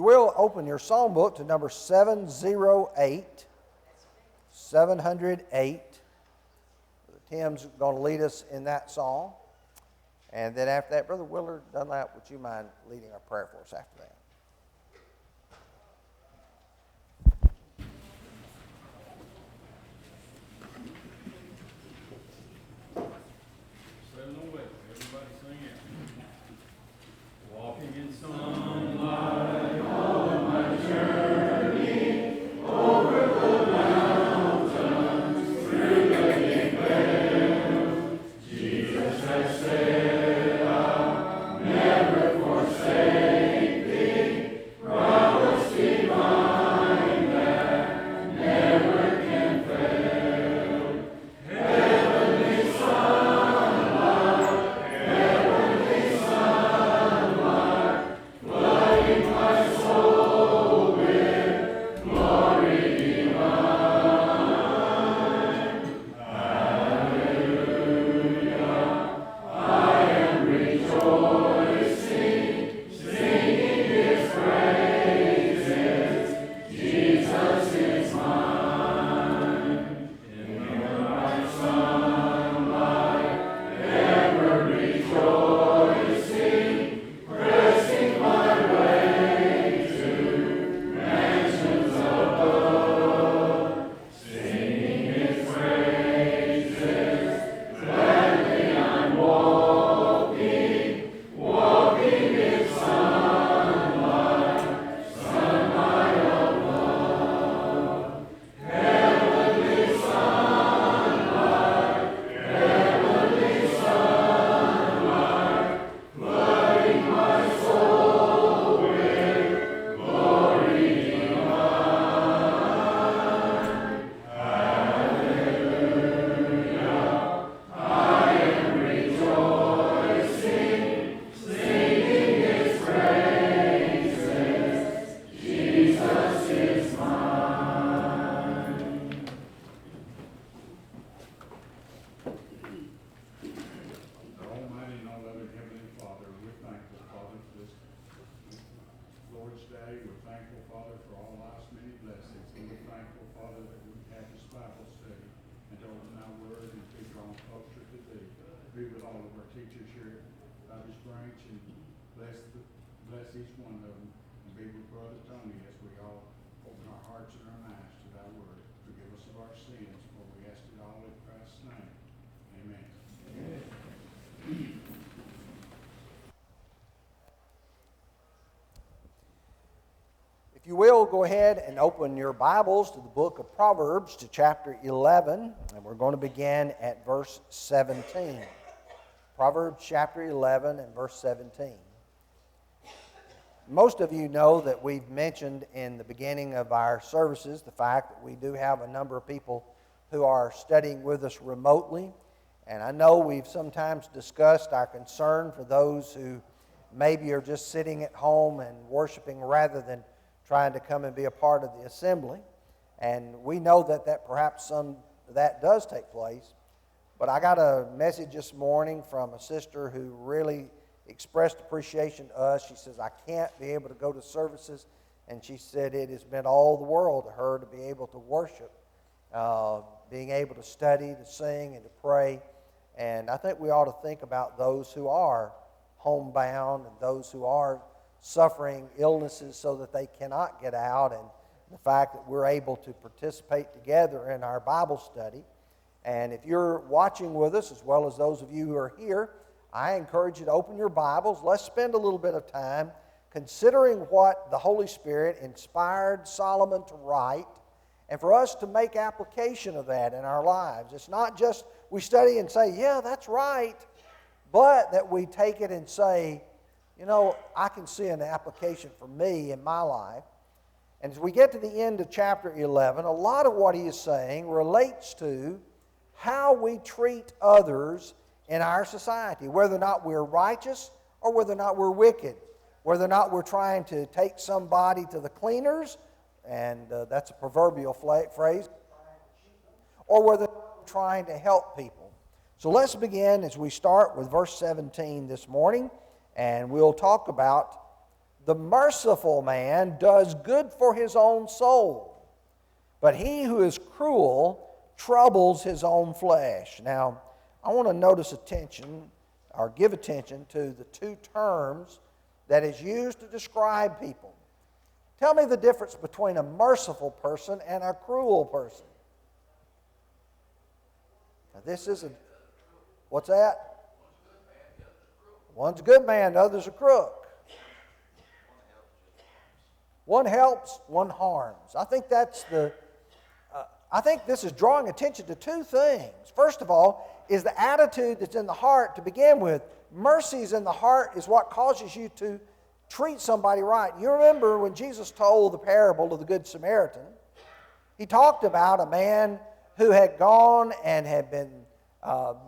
you will, open your psalm book to number 708. 708. Tim's going to lead us in that song. And then after that, Brother Willard Dunlap, would you mind leading our prayer for us after that? Everybody sing it. Walking in sunlight. Bless each one of them and be with Brother Tony as we all open our hearts and our minds to thy word. Forgive us of our sins, for we ask it all in Christ's name. Amen. Amen. If you will, go ahead and open your Bibles to the book of Proverbs to chapter 11, and we're going to begin at verse 17. Proverbs chapter 11 and verse 17. Most of you know that we've mentioned in the beginning of our services the fact that we do have a number of people who are studying with us remotely. And I know we've sometimes discussed our concern for those who maybe are just sitting at home and worshiping rather than trying to come and be a part of the assembly. And we know that perhaps some of that does take place. But I got a message this morning from a sister who really expressed appreciation to us. She says, I can't be able to go to services. And she said it has meant all the world to her to be able to worship, being able to study, to sing, and to pray. And I think we ought to think about those who are homebound and those who are suffering illnesses so that they cannot get out, and the fact that we're able to participate together in our Bible study. And if you're watching with us, as well as those of you who are here, I encourage you to open your Bibles. Let's spend a little bit of time considering what the Holy Spirit inspired Solomon to write, and for us to make application of that in our lives. It's not just we study and say, yeah, that's right, but that we take it and say, you know, I can see an application for me in my life. And as we get to the end of chapter 11, a lot of what he is saying relates to how we treat others in our society, whether or not we're righteous or whether or not we're wicked, whether or not we're trying to take somebody to the cleaners, and that's a proverbial phrase, or whether we're trying to help people. So let's begin as we start with verse 17 this morning, and we'll talk about The merciful man does good for his own soul, but he who is cruel troubles his own flesh. Now, I want to give attention to the two terms that is used to describe people. Tell me the difference between a merciful person and a cruel person. Now, this isn't, what's that? One's a good man, the other's a crook. One helps, one harms. I think this is drawing attention to two things. First of all, is the attitude that's in the heart to begin with. Mercy is in the heart is what causes you to treat somebody right. You remember when Jesus told the parable of the Good Samaritan, he talked about a man who had gone and had been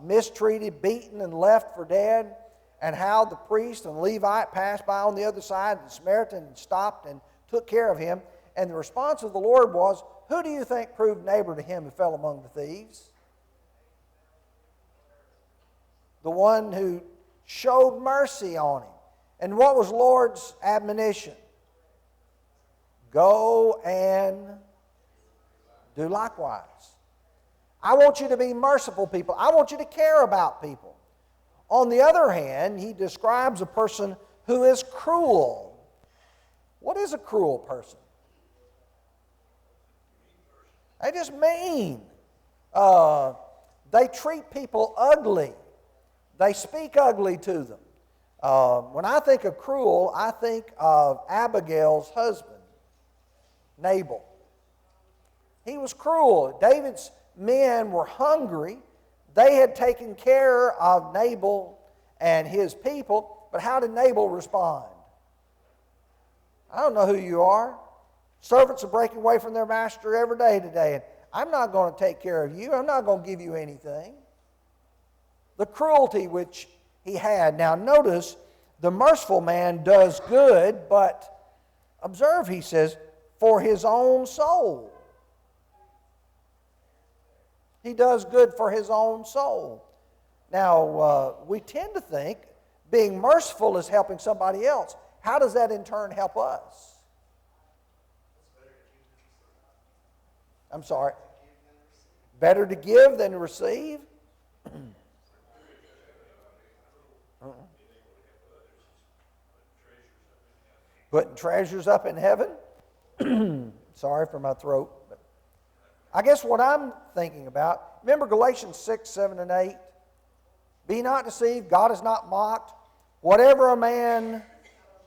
mistreated, beaten, and left for dead, and how the priest and Levite passed by on the other side, and the Samaritan stopped and took care of him. And the response of the Lord was, who do you think proved neighbor to him who fell among the thieves? The one who showed mercy on him. And what was Lord's admonition? Go and do likewise. I want you to be merciful people. I want you to care about people. On the other hand, he describes a person who is cruel. What is a cruel person? They just mean. They treat people ugly. They speak ugly to them. When I think of cruel, I think of Abigail's husband, Nabal. He was cruel. David's men were hungry. They had taken care of Nabal and his people, but how did Nabal respond? I don't know who you are. Servants are breaking away from their master every day today, and I'm not going to take care of you. I'm not going to give you anything. The cruelty which he had. Now notice, the merciful man does good, but observe, he says, for his own soul. He does good for his own soul. Now, we tend to think being merciful is helping somebody else. How does that in turn help us? I'm sorry. Better to give than to receive? Putting treasures up in heaven? Sorry for my throat. But I guess what I'm thinking about, remember Galatians 6, 7, and 8? Be not deceived, God is not mocked. Whatever a man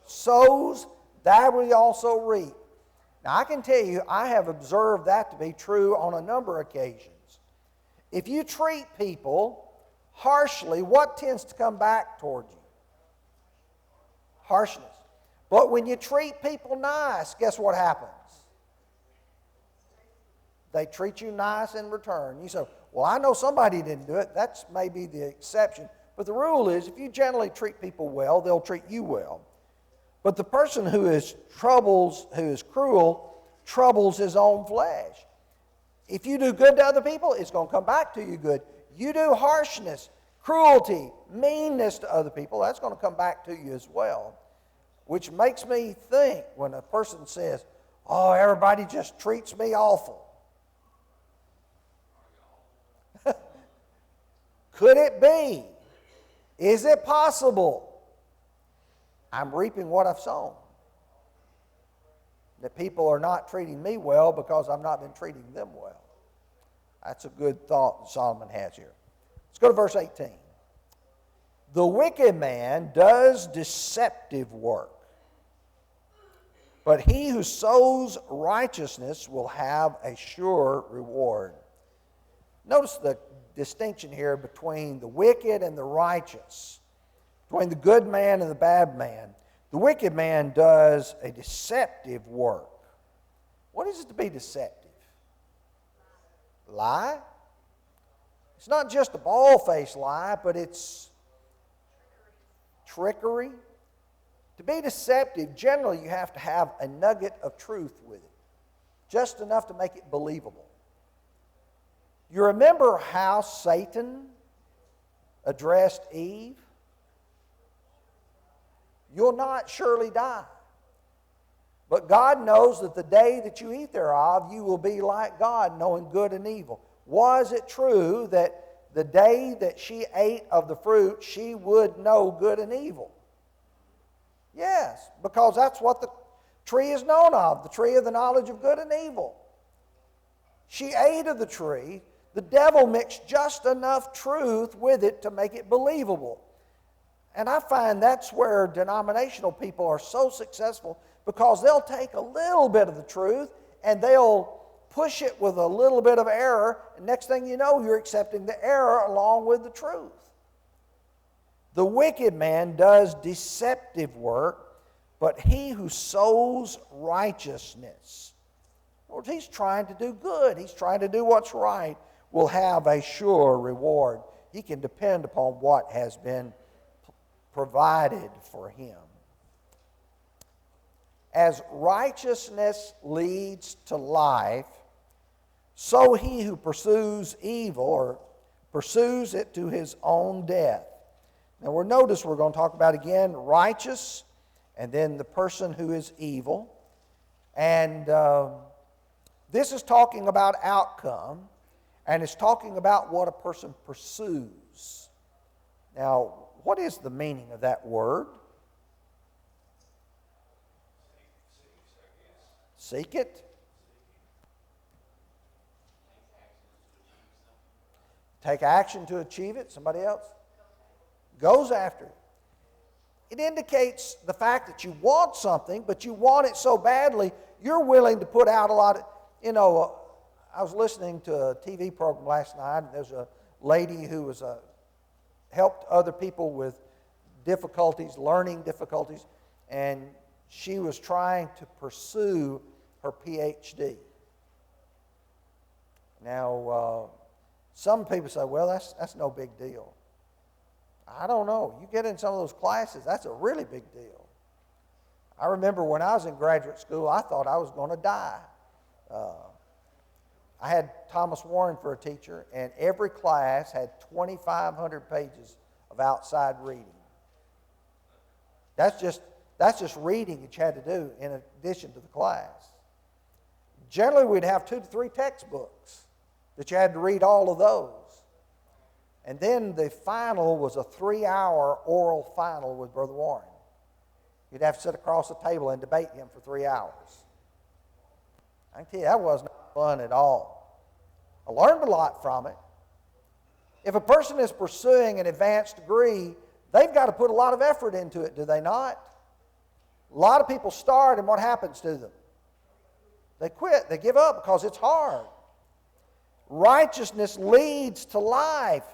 sows, that will he also reap. Now I can tell you, I have observed that to be true on a number of occasions. If you treat people harshly, what tends to come back toward you? Harshness. But when you treat people nice, guess what happens? They treat you nice in return. You say, well, I know somebody didn't do it. That's maybe the exception. But the rule is, if you generally treat people well, they'll treat you well. But the person who is cruel, troubles his own flesh. If you do good to other people, it's going to come back to you good. You do harshness, cruelty, meanness to other people, that's going to come back to you as well. Which makes me think when a person says, oh, everybody just treats me awful. Could it be? Is it possible I'm reaping what I've sown? That people are not treating me well because I've not been treating them well. That's a good thought that Solomon has here. Let's go to verse 18. The wicked man does deceptive work, but he who sows righteousness will have a sure reward. Notice the distinction here between the wicked and the righteous, between the good man and the bad man. The wicked man does a deceptive work. What is it to be deceptive? Lie? It's not just a bald-faced lie, but it's trickery. To be deceptive, generally you have to have a nugget of truth with it, just enough to make it believable. You remember how Satan addressed Eve? You'll not surely die. But God knows that the day that you eat thereof, you will be like God, knowing good and evil. Was it true that the day that she ate of the fruit, she would know good and evil? Yes, because that's what the tree is known of, the tree of the knowledge of good and evil. She ate of the tree. The devil mixed just enough truth with it to make it believable. And I find that's where denominational people are so successful, because they'll take a little bit of the truth and they'll push it with a little bit of error, and next thing you know, you're accepting the error along with the truth. The wicked man does deceptive work, but he who sows righteousness, Lord, he's trying to do good, he's trying to do what's right, will have a sure reward. He can depend upon what has been provided for him. As righteousness leads to life, so he who pursues evil or pursues it to his own death. Now we're going to talk about again righteous, and then the person who is evil. And this is talking about outcome, and it's talking about what a person pursues. Now, what is the meaning of that word? Seek it. Take action to achieve it. Somebody else? Goes after it. It indicates the fact that you want something, but you want it so badly, you're willing to put out a lot of, I was listening to a TV program last night, and there's a lady who was helped other people with difficulties, learning difficulties, and she was trying to pursue her PhD. Now, some people say, well, that's no big deal. I don't know. You get in some of those classes, that's a really big deal. I remember when I was in graduate school, I thought I was going to die. I had Thomas Warren for a teacher, and every class had 2,500 pages of outside reading. That's just reading that you had to do in addition to the class. Generally, we'd have 2 to 3 textbooks that you had to read all of those. And then the final was a 3-hour oral final with Brother Warren. You'd have to sit across the table and debate him for 3 hours. I can tell you, that was not fun at all. I learned a lot from it. If a person is pursuing an advanced degree, they've got to put a lot of effort into it, do they not? A lot of people start, and what happens to them? They quit. They give up because it's hard. Righteousness leads to life,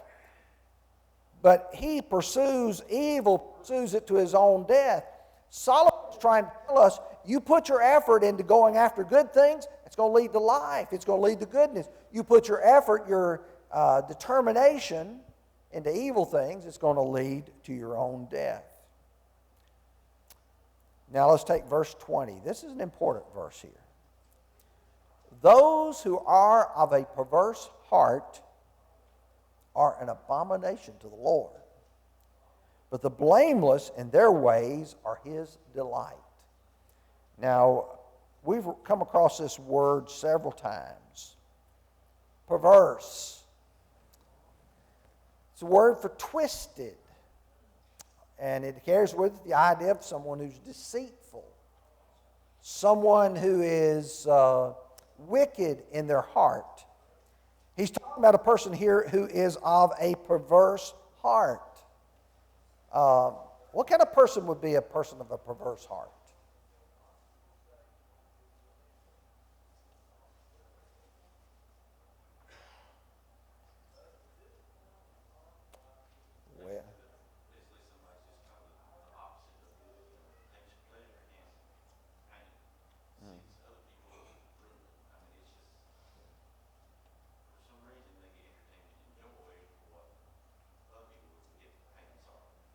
but he pursues evil, pursues it to his own death. Solomon's trying to tell us, you put your effort into going after good things, it's going to lead to life. It's going to lead to goodness. You put your effort, your determination into evil things, it's going to lead to your own death. Now let's take verse 20. This is an important verse here. Those who are of a perverse heart are an abomination to the Lord, but the blameless in their ways are his delight. Now, we've come across this word several times. Perverse. It's a word for twisted, and it carries with it the idea of someone who's deceitful, someone who is wicked in their heart. He's talking about a person here who is of a perverse heart. What kind of person would be a person of a perverse heart?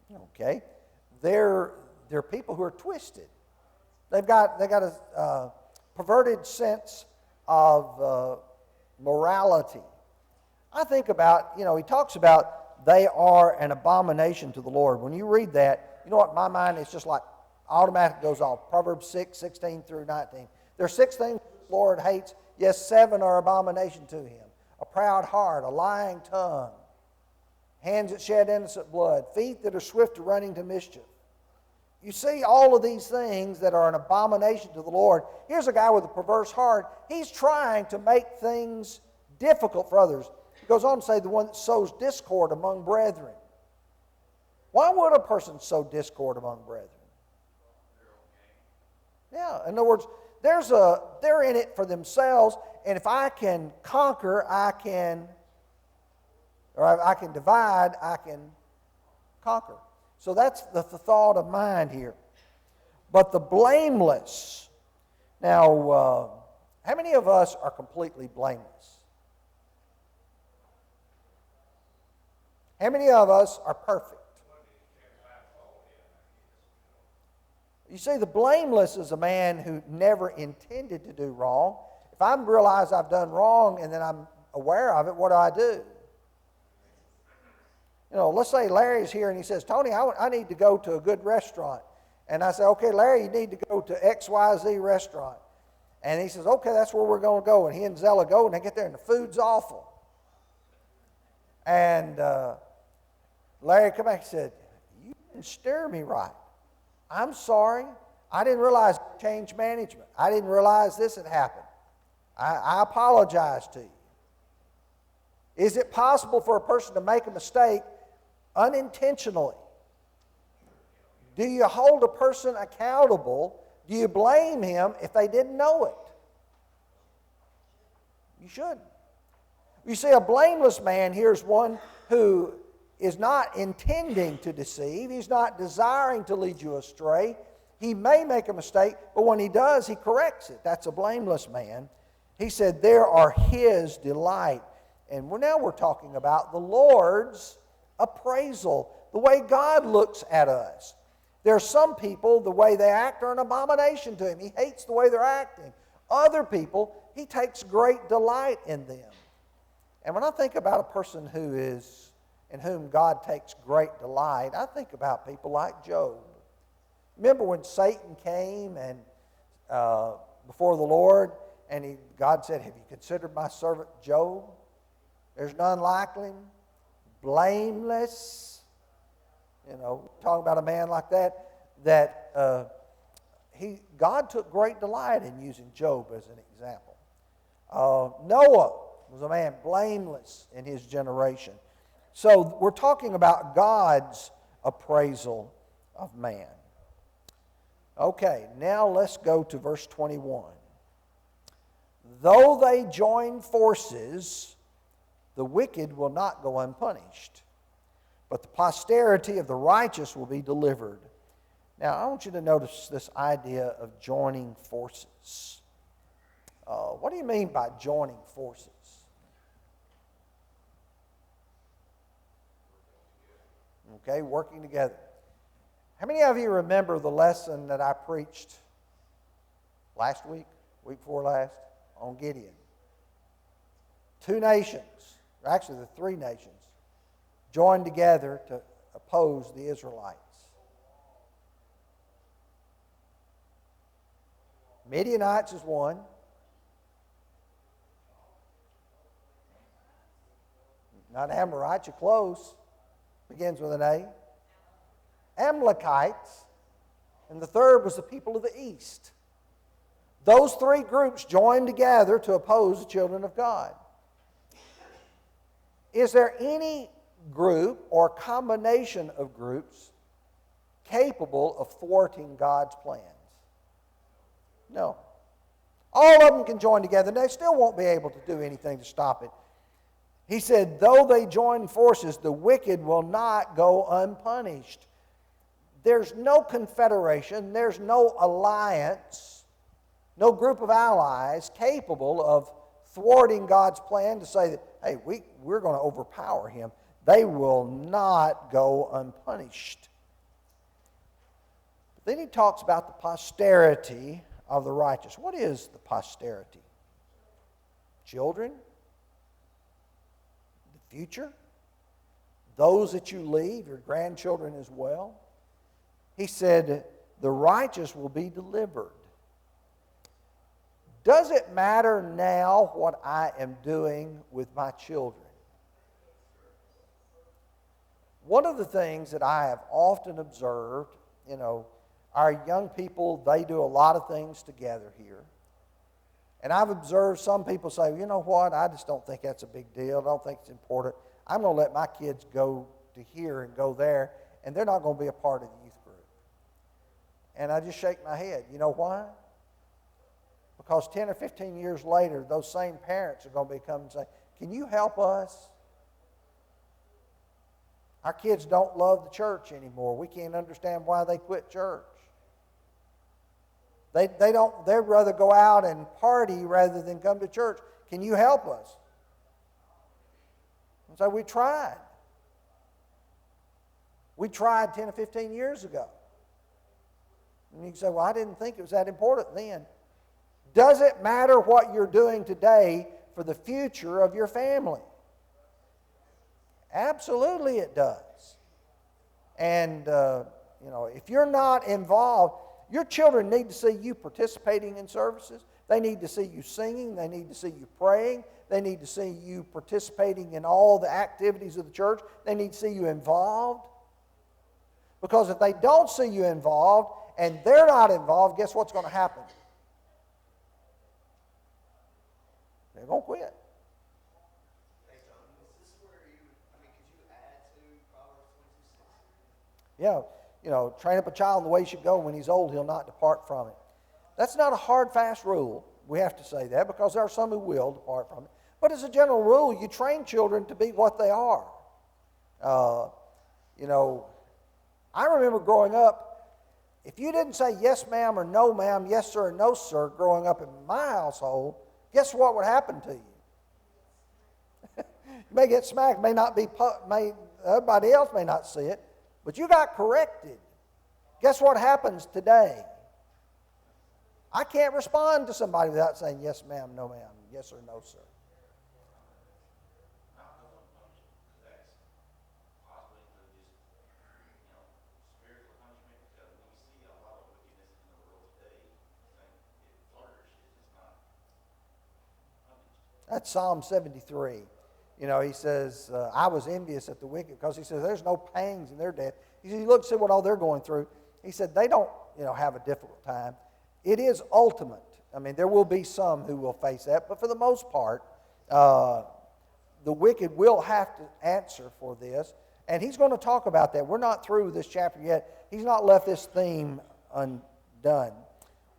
Well, okay, they're people who are twisted. They've got a perverted sense of morality. I think about, he talks about they are an abomination to the Lord. When you read that, you know what, my mind is just like automatic goes off. Proverbs 6, 16 through 19. There are 6 things the Lord hates. Yes, 7 are abomination to him. A proud heart, a lying tongue, hands that shed innocent blood, feet that are swift to running to mischief. You see all of these things that are an abomination to the Lord. Here's a guy with a perverse heart. He's trying to make things difficult for others. He goes on to say the one that sows discord among brethren. Why would a person sow discord among brethren? Yeah, in other words, they're in it for themselves, and if I can conquer, I can divide, I can conquer. So that's the thought of mind here. But the blameless. Now, how many of us are completely blameless? How many of us are perfect? You see, the blameless is a man who never intended to do wrong. If I realize I've done wrong and then I'm aware of it, what do? You know, let's say Larry's here and he says, Tony, I need to go to a good restaurant. And I say, okay, Larry, you need to go to XYZ restaurant. And he says, okay, that's where we're going to go. And he and Zella go, and they get there, and the food's awful. And Larry come back and said, you didn't steer me right. I'm sorry. I didn't realize change management. I didn't realize this had happened. I apologize to you. Is it possible for a person to make a mistake unintentionally? Do you hold a person accountable? Do you blame him if they didn't know it? You shouldn't. You see, a blameless man here is one who is not intending to deceive. He's not desiring to lead you astray. He may make a mistake, but when he does, he corrects it. That's a blameless man. He said, there are his delight. And now we're talking about the Lord's appraisal, the way God looks at us. There are some people, the way they act are an abomination to him. He hates the way they're acting. Other people, he takes great delight in them. And when I think about a person in whom God takes great delight, I think about people like Job. Remember when Satan came and before the Lord, and God said, have you considered my servant Job? There's none like him, blameless. You know, talking about a man like that God took great delight in using Job as an example. Noah was a man blameless in his generation. So we're talking about God's appraisal of man. Okay, now let's go to verse 21. Though they join forces, the wicked will not go unpunished, but the posterity of the righteous will be delivered. Now, I want you to notice this idea of joining forces. What do you mean by joining forces? Okay, working together. How many of you remember the lesson that I preached last week before last, on Gideon? 2 nations, actually the 3 nations, joined together to oppose the Israelites. Midianites is one. Not Amorites, you're close. Begins with an A. Amalekites. And the third was the people of the east. Those 3 groups joined together to oppose the children of God. Is there any group or combination of groups capable of thwarting God's plans? No. All of them can join together, and they still won't be able to do anything to stop it. He said, though they join forces, the wicked will not go unpunished. There's no confederation, there's no alliance, no group of allies capable of thwarting God's plan to say that, hey, we're going to overpower him. They will not go unpunished. But then he talks about the posterity of the righteous. What is the posterity? Children? The future? Those that you leave, your grandchildren as well? He said, the righteous will be delivered. Does it matter now what I am doing with my children? One of the things that I have often observed, our young people, they do a lot of things together here. And I've observed some people say, you know what, I just don't think that's a big deal. I don't think it's important. I'm going to let my kids go to here and go there, and they're not going to be a part of the youth group. And I just shake my head. You know why? Because 10 or 15 years later, those same parents are going to come and say, can you help us? Our kids don't love the church anymore. We can't understand why they quit church. They'd rather go out and party rather than come to church. Can you help us? And so we tried. We tried 10 or 15 years ago. And you can say, well, I didn't think it was that important then. Does it matter what you're doing today for the future of your family? Absolutely it does. And, if you're not involved, your children need to see you participating in services. They need to see you singing. They need to see you praying. They need to see you participating in all the activities of the church. They need to see you involved. Because if they don't see you involved and they're not involved, guess what's going to happen? They're going to quit. Yeah, train up a child in the way he should go. When he's old, he'll not depart from it. That's not a hard, fast rule. We have to say that because there are some who will depart from it. But as a general rule, you train children to be what they are. I remember growing up, if you didn't say yes, ma'am, or no, ma'am, yes, sir, or no, sir, growing up in my household, guess what would happen to you? You may get smacked, everybody else may not see it, but you got corrected. Guess what happens today? I can't respond to somebody without saying yes, ma'am, no, ma'am, yes or no, sir. That's Psalm 73. He says, I was envious at the wicked because he says there's no pangs in their death. He said, you look, see what all they're going through. He said, they don't, have a difficult time. It is ultimate. I mean, there will be some who will face that, but for the most part, the wicked will have to answer for this. And he's going to talk about that. We're not through this chapter yet. He's not left this theme undone. Well,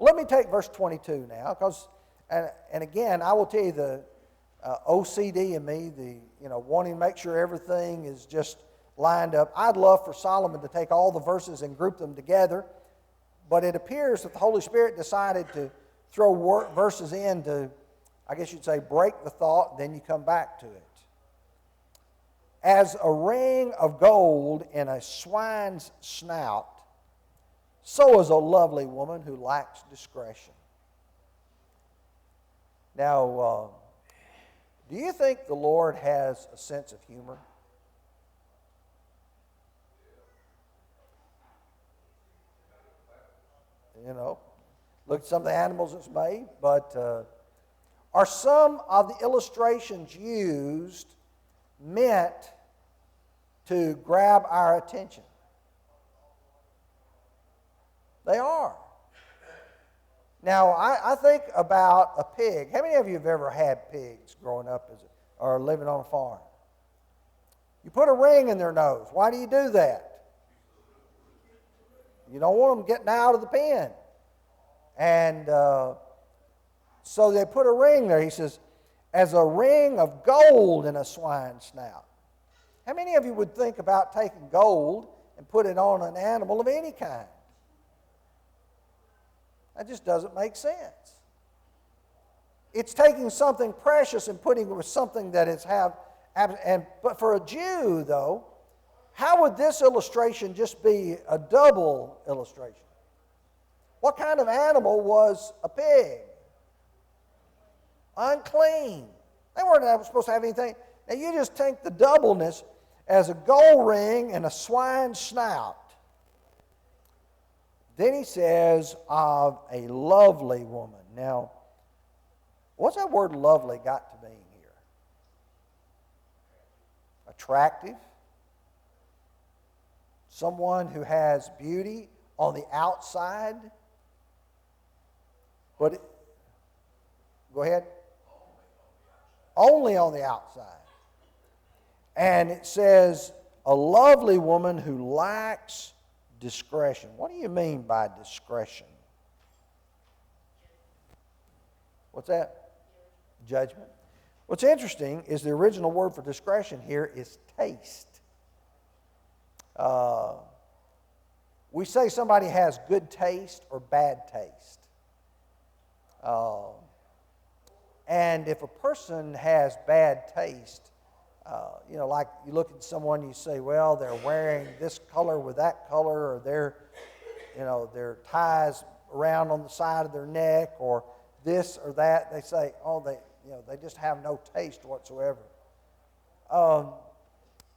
let me take verse 22 now, because, and again, I will tell you the OCD in me, wanting to make sure everything is just lined up. I'd love for Solomon to take all the verses and group them together, but it appears that the Holy Spirit decided to throw verses in to, I guess you'd say, break the thought, then you come back to it. As a ring of gold in a swine's snout, so is a lovely woman who lacks discretion. Now, do you think the Lord has a sense of humor? Look at some of the animals it's made, but are some of the illustrations used meant to grab our attention? They are. Now, I think about a pig. How many of you have ever had pigs growing up or living on a farm? You put a ring in their nose. Why do you do that? You don't want them getting out of the pen. And so they put a ring there. He says, as a ring of gold in a swine's snout. How many of you would think about taking gold and put it on an animal of any kind? That just doesn't make sense. It's taking something precious and putting it with something that is but for a Jew, though, how would this illustration just be a double illustration? What kind of animal was a pig? Unclean. They weren't supposed to have anything. Now you just take the doubleness as a gold ring and a swine's snout. Then he says, of a lovely woman. Now, what's that word lovely got to mean here? Attractive? Someone who has beauty on the outside? Go ahead. Only on the outside. And it says, a lovely woman who lacks discretion. What do you mean by discretion? What's that? Judgment. What's interesting is the original word for discretion here is taste. We say somebody has good taste or bad taste. And if a person has bad taste, like you look at someone, you say, well, they're wearing this color with that color, or their ties around on the side of their neck, or this or that. They say, oh, they just have no taste whatsoever.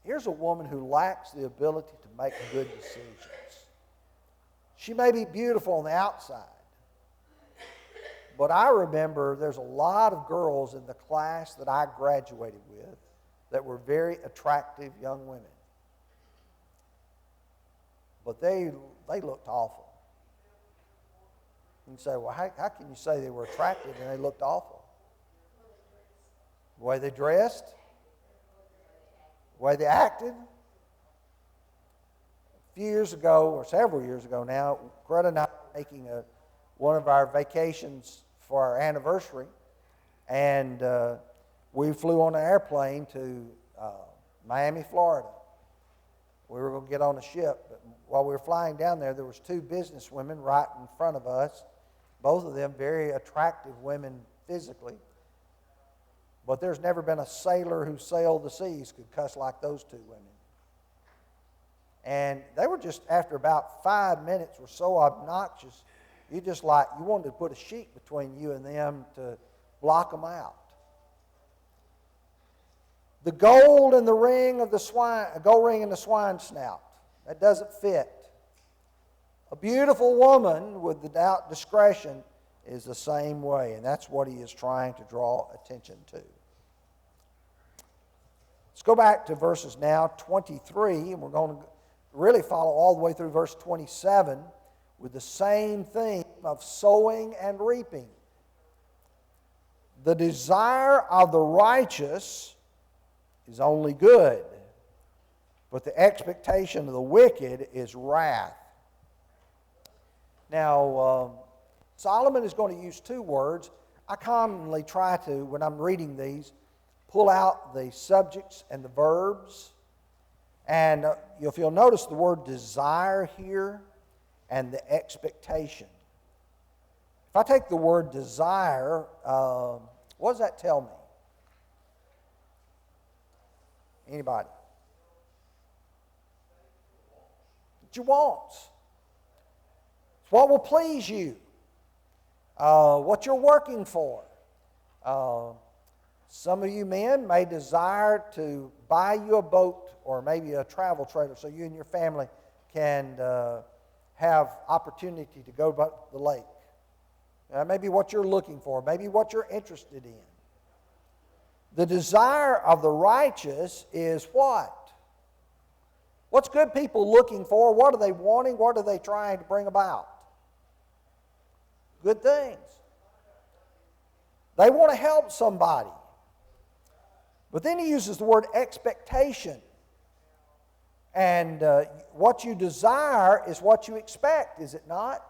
Here's a woman who lacks the ability to make good decisions. She may be beautiful on the outside, but I remember there's a lot of girls in the class that I graduated with that were very attractive young women. But they looked awful. You say, well, how can you say they were attractive and they looked awful? The way they dressed? The way they acted? A few years ago, or several years ago now, Greta and I were making one of our vacations for our anniversary, and we flew on an airplane to Miami, Florida. We were going to get on a ship, but while we were flying down there was two business women right in front of us, both of them very attractive women physically. But there's never been a sailor who sailed the seas could cuss like those two women. And they were just, after about 5 minutes, were so obnoxious, you wanted to put a sheet between you and them to block them out. The gold in the ring of the swine, a gold ring in the swine snout, that doesn't fit. A beautiful woman with without discretion is the same way, and that's what he is trying to draw attention to. Let's go back to verses now 23, and we're going to really follow all the way through verse 27 with the same theme of sowing and reaping. The desire of the righteous is only good, but the expectation of the wicked is wrath. Now, Solomon is going to use two words. I commonly try to, when I'm reading these, pull out the subjects and the verbs. And if you'll notice the word desire here and the expectation. If I take the word desire, what does that tell me? Anybody? It's your wants. It's what will please you. What you're working for. Some of you men may desire to buy you a boat or maybe a travel trailer so you and your family can have opportunity to go to the lake. Maybe what you're looking for, maybe what you're interested in. The desire of the righteous is what? What's good people looking for? What are they wanting? What are they trying to bring about? Good things. They want to help somebody. But then he uses the word expectation. And what you desire is what you expect, is it not?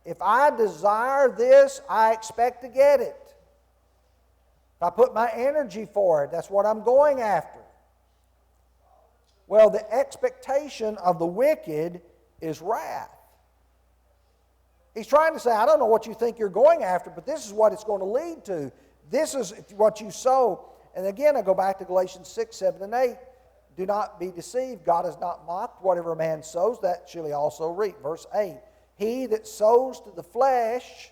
If I desire this, I expect to get it. If I put my energy for it, that's what I'm going after. Well, the expectation of the wicked is wrath. He's trying to say, I don't know what you think you're going after, but this is what it's going to lead to. This is what you sow. And again, I go back to Galatians 6, 7, and 8. Do not be deceived. God is not mocked. Whatever a man sows, that shall he also reap. Verse 8. He that sows to the flesh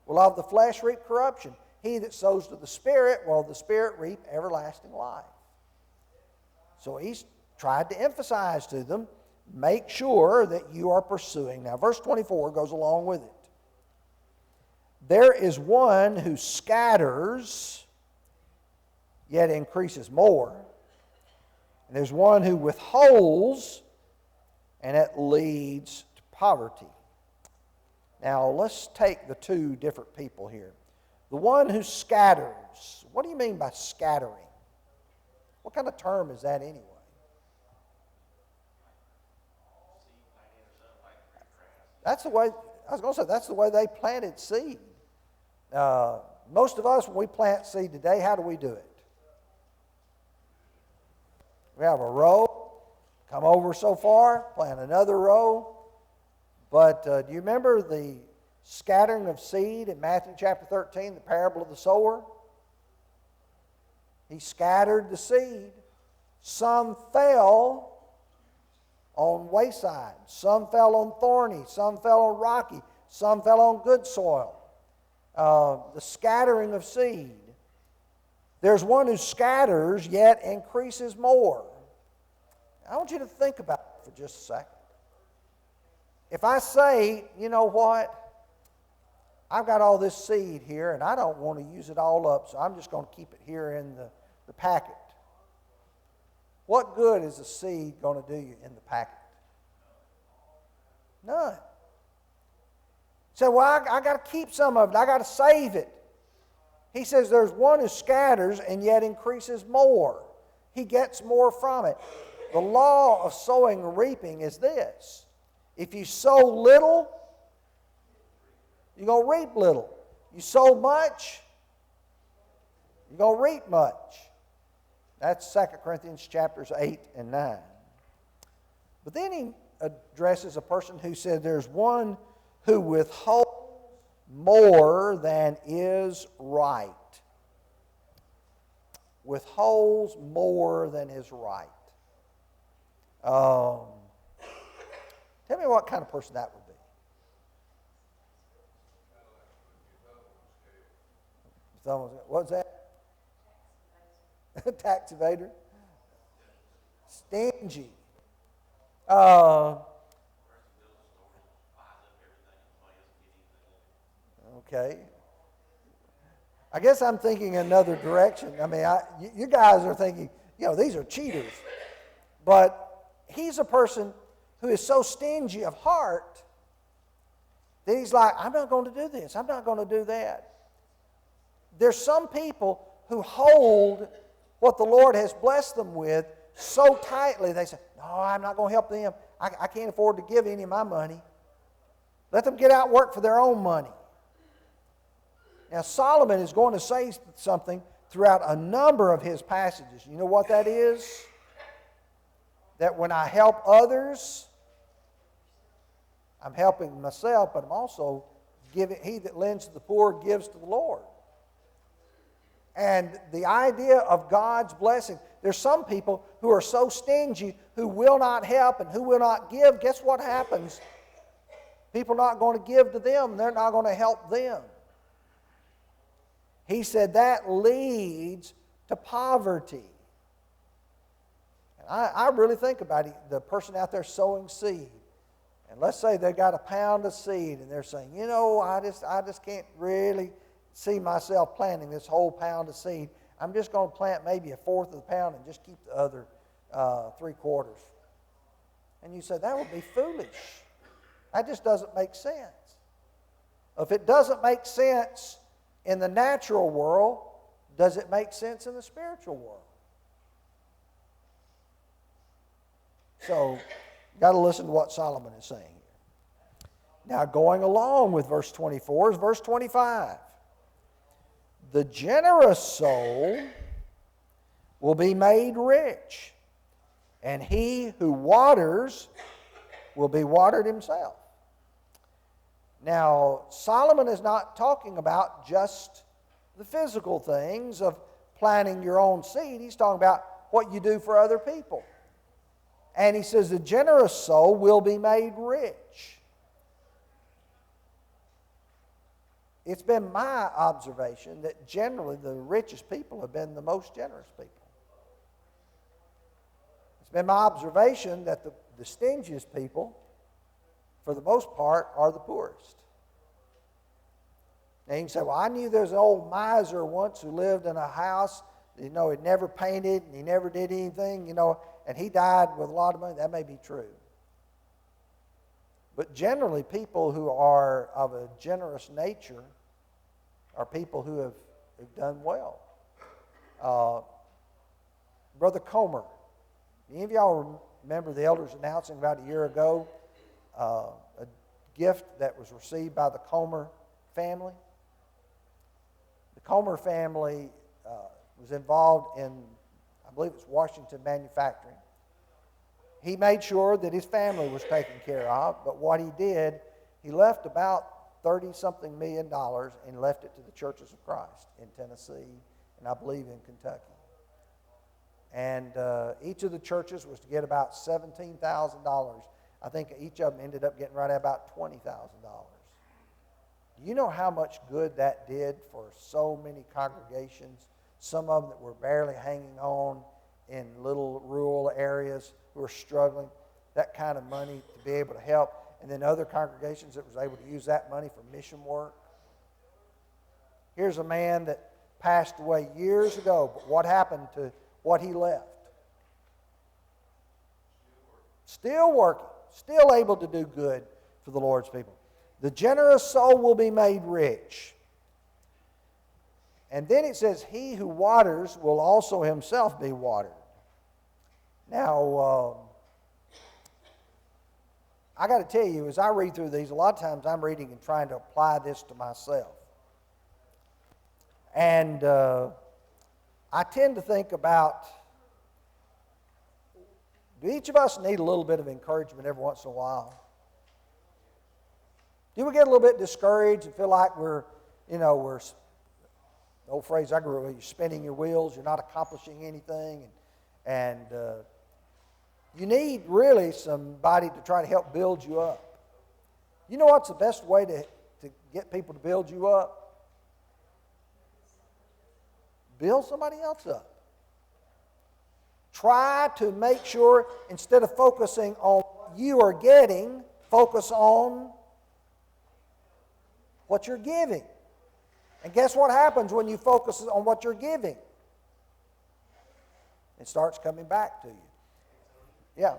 will of the flesh reap corruption. He that sows to the Spirit will of the Spirit reap everlasting life. So he's tried to emphasize to them make sure that you are pursuing. Now, verse 24 goes along with it. There is one who scatters, yet increases more. And there's one who withholds, and it leads to poverty. Now, let's take the two different people here. The one who scatters. What do you mean by scattering? What kind of term is that anyway? That's the way, I was going to say, that's the way they planted seed. Most of us, when we plant seed today, how do we do it? We have a row, come over so far, plant another row. But do you remember the scattering of seed in Matthew chapter 13, the parable of the sower? He scattered the seed. Some fell on wayside. Some fell on thorny. Some fell on rocky. Some fell on good soil. The scattering of seed. There's one who scatters yet increases more. I want you to think about it for just a second. If I say, you know what, I've got all this seed here and I don't want to use it all up, so I'm just going to keep it here in the packet. What good is the seed going to do you in the packet? None. So, well, I got to keep some of it. I got to save it. He says there's one who scatters and yet increases more. He gets more from it. The law of sowing and reaping is this. If you sow little, you're going to reap little. You sow much, you're going to reap much. That's 2 Corinthians chapters 8 and 9. But then he addresses a person who said there's one who withholds more than is right. Withholds more than is right. Tell me what kind of person that would be. What's that? Tax evader. Stingy. Okay. I guess I'm thinking another direction. I mean, you guys are thinking, these are cheaters. But he's a person who is so stingy of heart that he's like, I'm not going to do this. I'm not going to do that. There's some people who hold what the Lord has blessed them with so tightly, they say, no, I'm not going to help them. I can't afford to give any of my money. Let them get out and work for their own money. Now, Solomon is going to say something throughout a number of his passages. You know what that is? That when I help others, I'm helping myself, but I'm also giving. He that lends to the poor gives to the Lord. And the idea of God's blessing, there's some people who are so stingy, who will not help and who will not give. Guess what happens? People are not going to give to them. They're not going to help them. He said that leads to poverty. And I really think about it, the person out there sowing seed. And let's say they got a pound of seed and they're saying, I just can't really see myself planting this whole pound of seed. I'm just going to plant maybe a fourth of the pound and just keep the other 3/4. And you say, that would be foolish. That just doesn't make sense. If it doesn't make sense in the natural world, does it make sense in the spiritual world? So, you've got to listen to what Solomon is saying here. Now, going along with verse 24 is verse 25. The generous soul will be made rich, and he who waters will be watered himself. Now, Solomon is not talking about just the physical things of planting your own seed. He's talking about what you do for other people. And he says the generous soul will be made rich. It's been my observation that generally the richest people have been the most generous people. It's been my observation that the the stingiest people, for the most part, are the poorest. Now you can say, well, I knew there was an old miser once who lived in a house, he'd never painted and he never did anything, and he died with a lot of money. That may be true. But generally, people who are of a generous nature are people who have done well. Brother Comer, any of y'all remember the elders announcing about a year ago a gift that was received by the Comer family? The Comer family was involved in, I believe it's Washington Manufacturing. He made sure that his family was taken care of, but what he did, he left about $30-something million and left it to the Churches of Christ in Tennessee and I believe in Kentucky. And each of the churches was to get about $17,000. I think each of them ended up getting right at about $20,000. Do you know how much good that did for so many congregations? Some of them that were barely hanging on in little rural areas who were struggling, that kind of money to be able to help. And then other congregations that was able to use that money for mission work. Here's a man that passed away years ago, but what happened to what he left? Still working, still able to do good for the Lord's people. The generous soul will be made rich. And then it says, he who waters will also himself be watered. Now, I got to tell you, as I read through these, a lot of times I'm reading and trying to apply this to myself. And I tend to think about, do each of us need a little bit of encouragement every once in a while? Do we get a little bit discouraged and feel like we're the old phrase I grew up with, you're spinning your wheels, you're not accomplishing anything, and you need really somebody to try to help build you up. You know what's the best way to get people to build you up? Build somebody else up. Try to make sure, instead of focusing on what you are getting, focus on what you're giving. And guess what happens when you focus on what you're giving? It starts coming back to you. Yeah.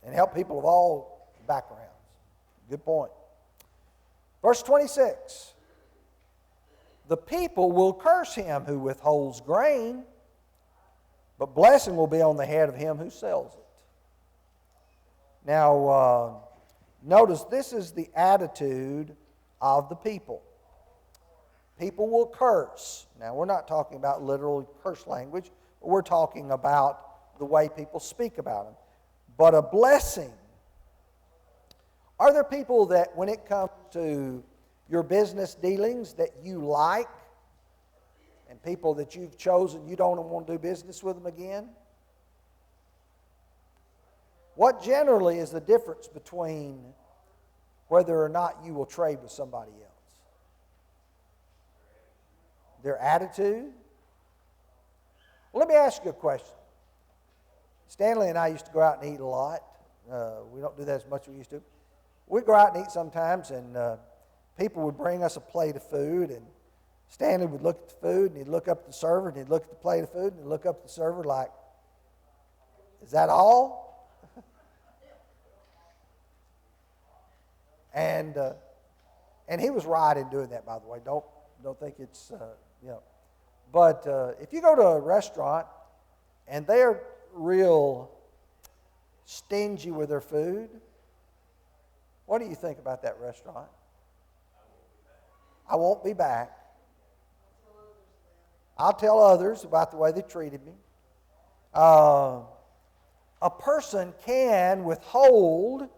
And help people of all backgrounds. Good point. Verse 26. The people will curse him who withholds grain, but blessing will be on the head of him who sells it. Now, notice this is the attitude of the people. People will curse. Now, we're not talking about literal curse language, but we're talking about the way people speak about him. But a blessing. Are there people that when it comes to your business dealings that you like, and people that you've chosen you don't want to do business with them again? What generally is the difference between whether or not you will trade with somebody else? Their attitude? Well, let me ask you a question. Stanley and I used to go out and eat a lot. We don't do that as much as we used to. We'd go out and eat sometimes, and people would bring us a plate of food, and Stanley would look at the food, and he'd look up at the server, and he'd look at the plate of food, and he'd look up at the server like, is that all? And he was right in doing that, by the way. Don't think it's, But if you go to a restaurant, and they're real stingy with their food, what do you think about that restaurant? I won't be back. I'll tell others about the way they treated me. A person can withhold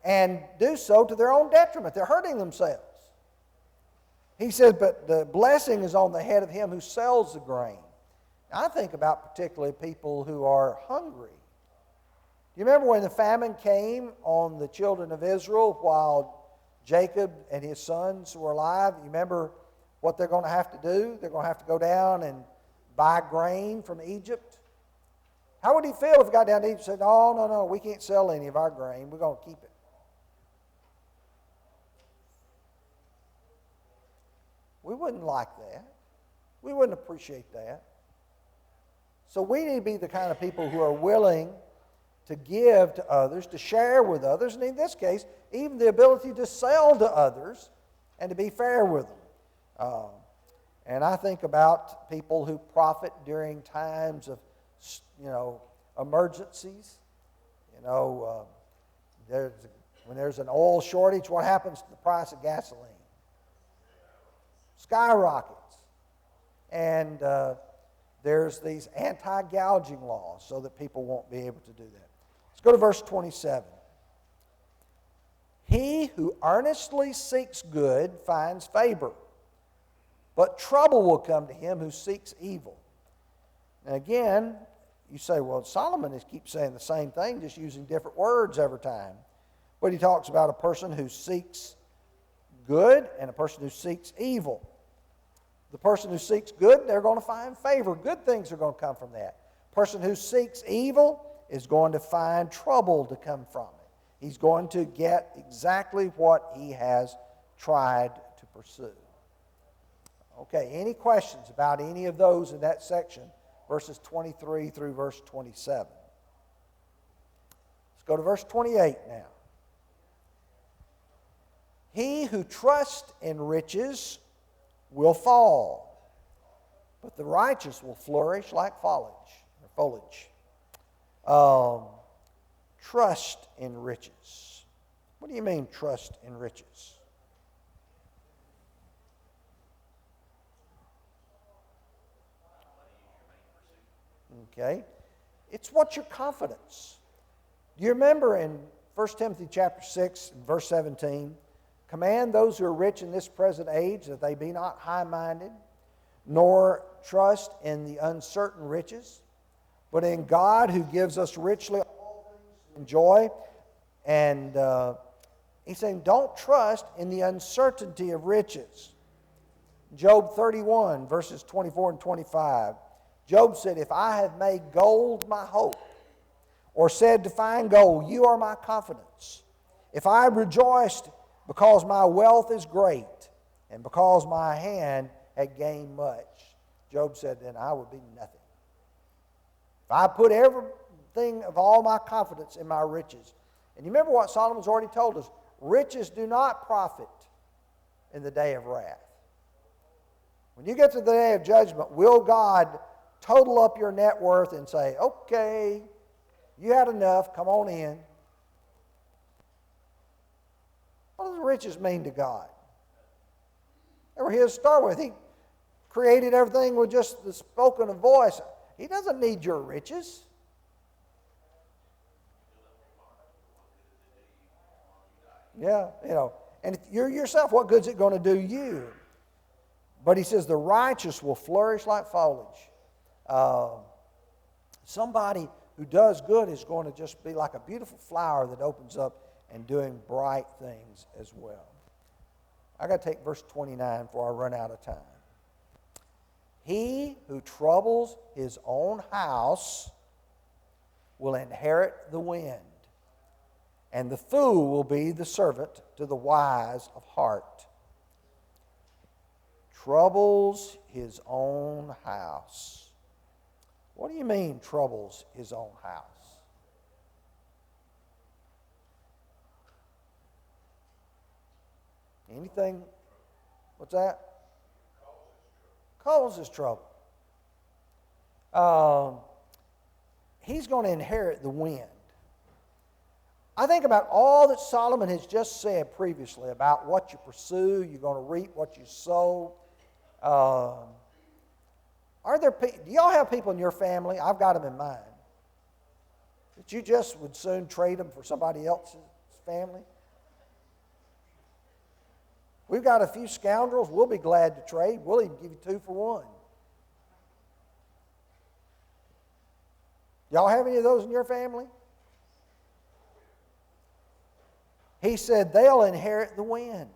and do so to their own detriment. They're hurting themselves. He says, but the blessing is on the head of him who sells the grain. I think about particularly people who are hungry. you remember when the famine came on the children of Israel while Jacob and his sons were alive? You remember what they're going to have to do? They're going to have to go down and buy grain from Egypt. How would he feel if he got down to Egypt and said, "Oh, no, we can't sell any of our grain. We're going to keep it"? We wouldn't like that. We wouldn't appreciate that. So we need to be the kind of people who are willing to give to others, to share with others, and in this case, even the ability to sell to others and to be fair with them. And I think about people who profit during times of, emergencies. When there's an oil shortage, what happens to the price of gasoline? Skyrockets. And there's these anti-gouging laws so that people won't be able to do that. Let's go to verse 27. He who earnestly seeks good finds favor, but trouble will come to him who seeks evil. And again, you say, well, Solomon keeps saying the same thing, just using different words every time. But he talks about a person who seeks good and a person who seeks evil. The person who seeks good, they're going to find favor. Good things are going to come from that. The person who seeks evil is going to find trouble to come from it. He's going to get exactly what he has tried to pursue. Okay, any questions about any of those in that section, verses 23 through verse 27? Let's go to verse 28 now. He who trusts in riches will fall, but the righteous will flourish like foliage. Trust in riches. What do you mean, trust in riches? Okay. It's what's your confidence. Do you remember in 1 Timothy chapter 6, verse 17, command those who are rich in this present age that they be not high-minded, nor trust in the uncertain riches, but in God who gives us richly all things to enjoy. And he's saying, don't trust in the uncertainty of riches. Job 31, verses 24 and 25. Job said, if I have made gold my hope, or said to find gold, you are my confidence. If I rejoiced because my wealth is great, and because my hand had gained much, Job said, then I would be nothing. If I put everything of all my confidence in my riches. And you remember what Solomon's already told us, riches do not profit in the day of wrath. When you get to the day of judgment, will God total up your net worth and say, okay, you had enough, come on in? What does riches mean to God? They were his to start with. He created everything with just the spoken voice. He doesn't need your riches. Yeah, and if you're yourself, what good is it going to do you? But he says the righteous will flourish like foliage. Somebody who does good is going to just be like a beautiful flower that opens up and doing bright things as well. I got to take verse 29 before I run out of time. He who troubles his own house will inherit the wind, and the fool will be the servant to the wise of heart. Troubles his own house. What do you mean, troubles his own house? Anything? What's that? Causes trouble. He's going to inherit the wind. I think about all that Solomon has just said previously about what you pursue, you're going to reap what you sow. Do y'all have people in your family? I've got them in mind. That you just would soon trade them for somebody else's family? We've got a few scoundrels. We'll be glad to trade. We'll even give you 2 for 1. Y'all have any of those in your family? He said they'll inherit the wind.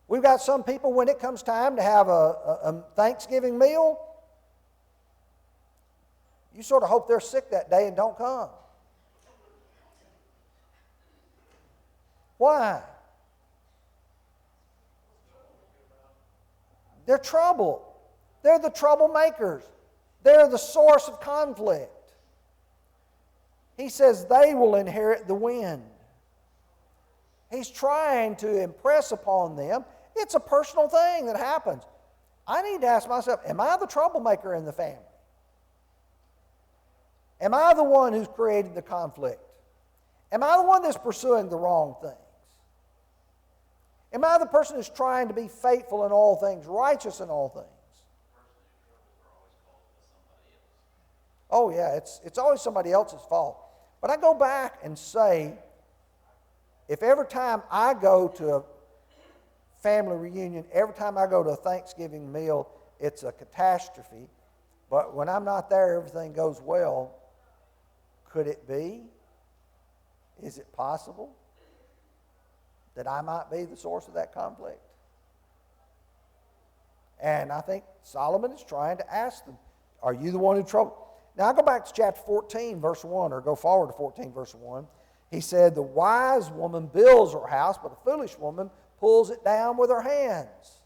We've got some people, when it comes time to have a Thanksgiving meal, you sort of hope they're sick that day and don't come. Why? They're trouble. They're the troublemakers. They're the source of conflict. He says they will inherit the wind. He's trying to impress upon them. It's a personal thing that happens. I need to ask myself, am I the troublemaker in the family? Am I the one who's created the conflict? Am I the one that's pursuing the wrong things? Am I the person who's trying to be faithful in all things, righteous in all things? Oh yeah, it's always somebody else's fault. But I go back and say, if every time I go to a family reunion, every time I go to a Thanksgiving meal, it's a catastrophe, but when I'm not there, everything goes well, could it be? Is it possible that I might be the source of that conflict? And I think Solomon is trying to ask them, are you the one who troubled? Now I go back to chapter 14, verse 1, or go forward to 14, verse 1. He said, the wise woman builds her house, but a foolish woman pulls it down with her hands.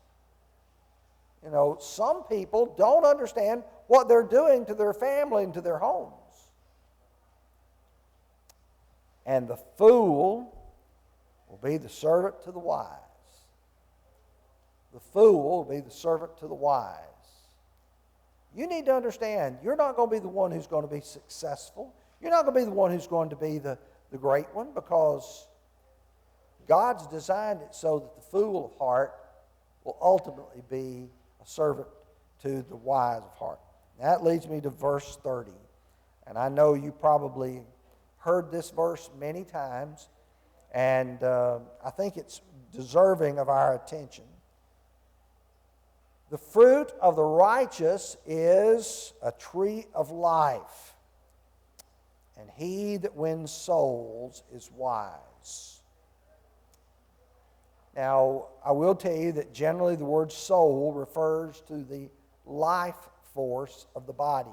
You know, some people don't understand what they're doing to their family and to their homes. And the fool will be the servant to the wise. The fool will be the servant to the wise. You need to understand, you're not going to be the one who's going to be successful. You're not going to be the one who's going to be the great one, because God's designed it so that the fool of heart will ultimately be a servant to the wise of heart. That leads me to verse 30. And I know you probably heard this verse many times, and I think it's deserving of our attention. The fruit of the righteous is a tree of life, and he that wins souls is wise. Now, I will tell you that generally the word soul refers to the life force of the body.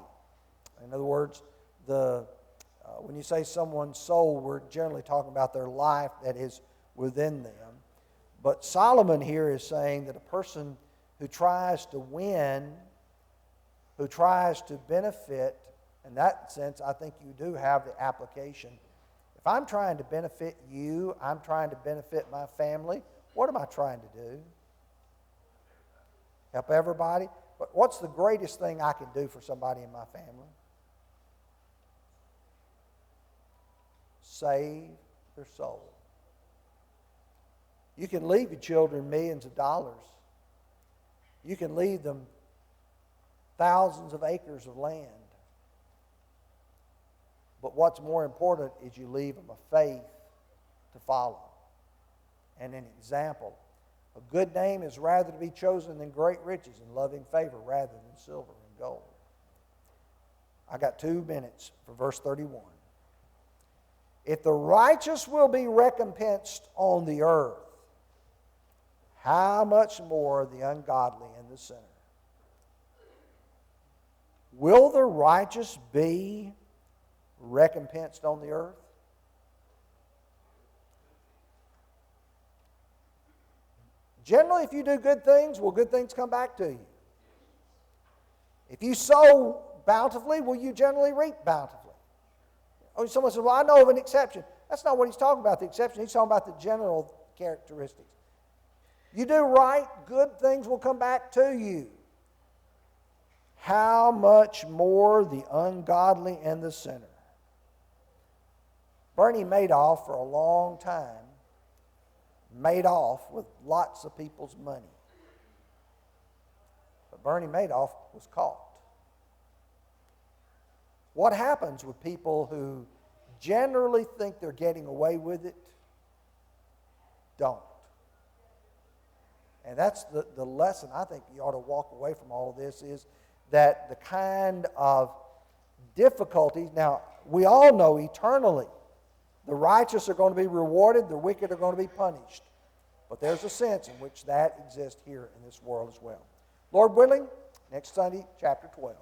In other words, when you say someone's soul, we're generally talking about their life that is within them. But Solomon here is saying that a person who tries to win, who tries to benefit, in that sense, I think you do have the application. If I'm trying to benefit you, I'm trying to benefit my family, what am I trying to do? Help everybody? But what's the greatest thing I can do for somebody in my family? Save their soul. You can leave your children millions of dollars. You can leave them thousands of acres of land. But what's more important is you leave them a faith to follow and an example. A good name is rather to be chosen than great riches, and loving favor rather than silver and gold. I got 2 minutes for verse 31. If the righteous will be recompensed on the earth, how much more the ungodly and the sinner? Will the righteous be recompensed on the earth? Generally, if you do good things, will good things come back to you? If you sow bountifully, will you generally reap bountifully? Oh, someone says, well, I know of an exception. That's not what he's talking about, the exception. He's talking about the general characteristics. You do right, good things will come back to you. How much more the ungodly and the sinner? Bernie Madoff, for a long time, made off with lots of people's money. But Bernie Madoff was caught. What happens with people who generally think they're getting away with it? Don't. And that's the lesson I think you ought to walk away from all of this, is that the kind of difficulties, now we all know eternally The righteous are going to be rewarded, the wicked are going to be punished. But there's a sense in which that exists here in this world as well. Lord willing, next Sunday, chapter 12.